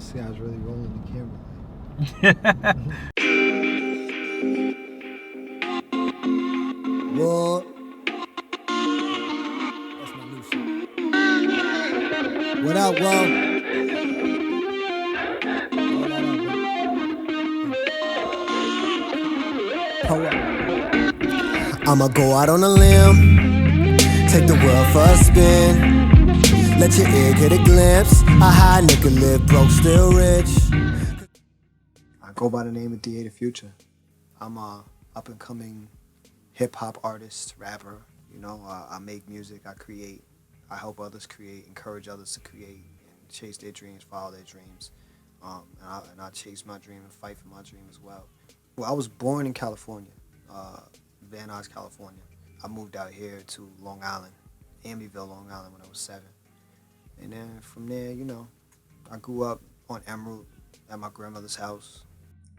See, I was really rolling the camera. What? That's my new shit. What up, bro? I'ma go out on a limb, take the world for a spin. Let your ear get a glimpse. A high nigga live broke, still rich. I go by the name of A The Future. I'm a up and coming hip hop artist, rapper. You know, I make music, I create, I help others create, encourage others to create, and chase their dreams, follow their dreams. And I chase my dream and fight for my dream as well. Well, I was born in California, Van Nuys, California. I moved out here to Long Island, Amityville, Long Island, when I was 7. And then from there, you know, I grew up on Emerald at my grandmother's house.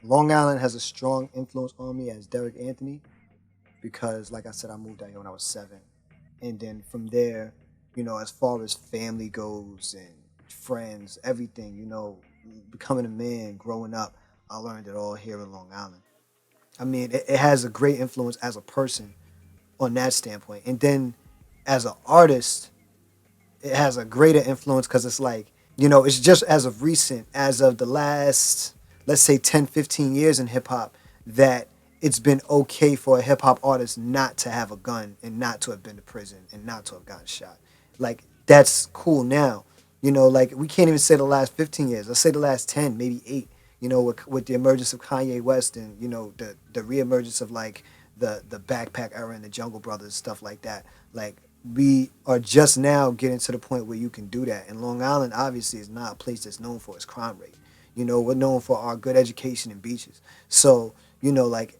Long Island has a strong influence on me as Derek Anthony because, like I said, I moved out here when I was 7. And then from there, you know, as far as family goes and friends, everything, you know, becoming a man, growing up, I learned it all here in Long Island. I mean, it has a great influence as a person on that standpoint. And then as an artist, it has a greater influence because it's like, you know, it's just as of recent, as of the last, let's say 10, 15 years in hip hop, that it's been okay for a hip hop artist not to have a gun and not to have been to prison and not to have gotten shot. Like, that's cool now. You know, like, we can't even say the last 15 years. Let's say the last 10, maybe 8, you know, with the emergence of Kanye West and, you know, the reemergence of, like, the Backpack era and the Jungle Brothers, stuff like that. Like, we are just now getting to the point where you can do that. And Long Island, obviously, is not a place that's known for its crime rate. You know, we're known for our good education and beaches. So, you know, like,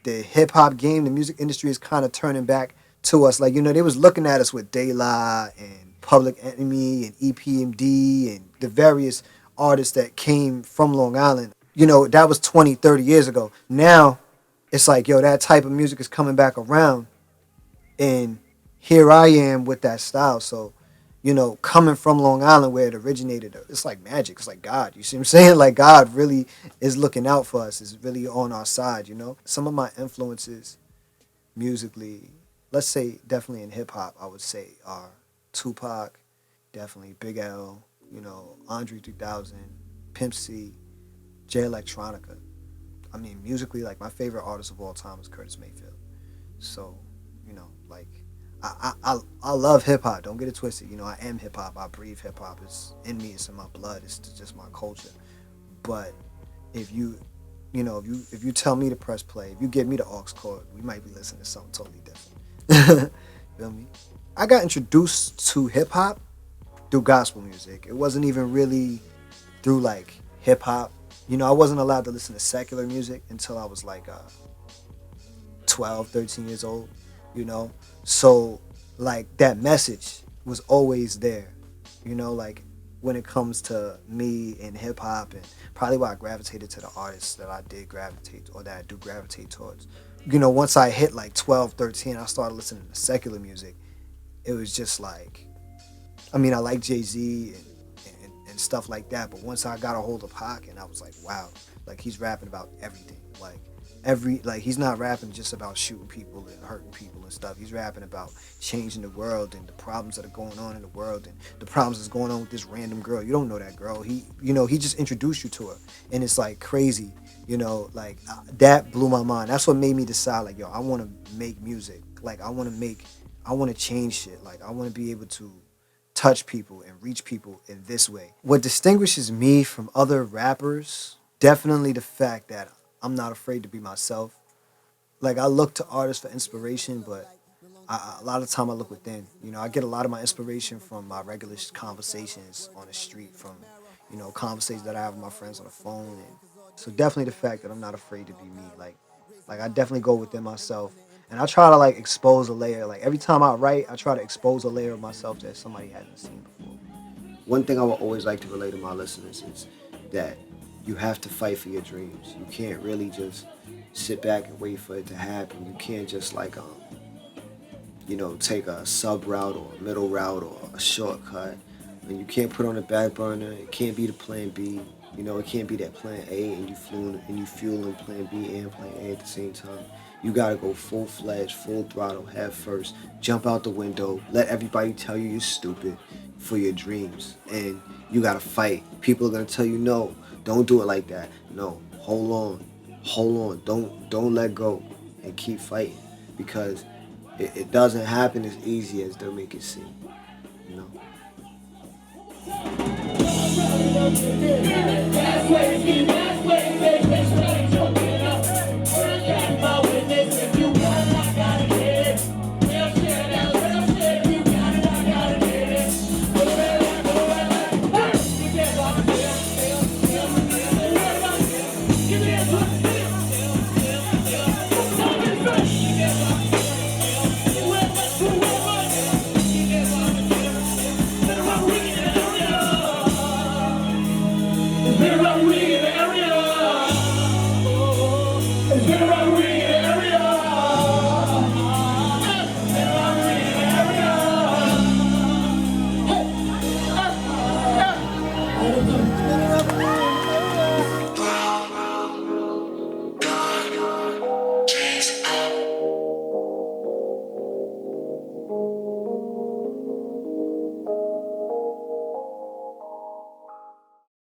the hip-hop game, the music industry is kind of turning back to us. Like, you know, they was looking at us with De La and Public Enemy and EPMD and the various artists that came from Long Island. You know, that was 20, 30 years ago. Now, it's like, yo, that type of music is coming back around. And here I am with that style. So, you know, coming from Long Island where it originated, it's like magic. It's like God. You see what I'm saying? Like, God really is looking out for us. Is really on our side, you know? Some of my influences musically, let's say definitely in hip-hop, I would say are Tupac, definitely Big L, you know, Andre 3000, Pimp C, J Electronica. I mean, musically, like, my favorite artist of all time is Curtis Mayfield. So, you know, like, I love hip hop. Don't get it twisted. You know, I am hip hop. I breathe hip hop. It's in me. It's in my blood. It's just my culture. But if you tell me to press play, if you give me the aux cord, we might be listening to something totally different. Feel me? I got introduced to hip hop through gospel music. It wasn't even really through like hip hop. You know, I wasn't allowed to listen to secular music until I was like 12, 13 years old. You know, so like that message was always there, you know, like when it comes to me and hip hop, and probably why I gravitated to the artists that I did gravitate, or that I do gravitate towards. You know, once I hit like 12, 13, I started listening to secular music. It was just like, I mean, I like Jay-Z and stuff like that, but once I got a hold of Pac, and I was like, wow, like he's rapping about everything, like he's not rapping just about shooting people and hurting people and stuff. He's rapping about changing the world and the problems that are going on in the world and the problems that's going on with this random girl. You don't know that girl. He just introduced you to her, and it's like crazy. You know, like that blew my mind. That's what made me decide, like, yo, I want to make music. Like I want to change shit. Like I want to be able to touch people and reach people in this way. What distinguishes me from other rappers, definitely the fact that I'm not afraid to be myself. Like, I look to artists for inspiration, but a lot of the time I look within. You know, I get a lot of my inspiration from my regular conversations on the street, from, you know, conversations that I have with my friends on the phone. And so definitely the fact that I'm not afraid to be me. Like I definitely go within myself. And I try to, like, expose a layer. Like, every time I write, I try to expose a layer of myself that somebody hasn't seen before. One thing I would always like to relate to my listeners is that you have to fight for your dreams. You can't really just sit back and wait for it to happen. You can't just like you know, take a sub route or a middle route or a shortcut. And you can't put on the back burner. It can't be the plan B. You know, it can't be that plan A and you fueling plan B and plan A at the same time. You gotta go full fledged, full throttle, head first, jump out the window, let everybody tell you you're stupid for your dreams. And you gotta fight. People are gonna tell you no, don't do it like that. No, hold on, don't let go and keep fighting because it doesn't happen as easy as they'll make it seem, you know.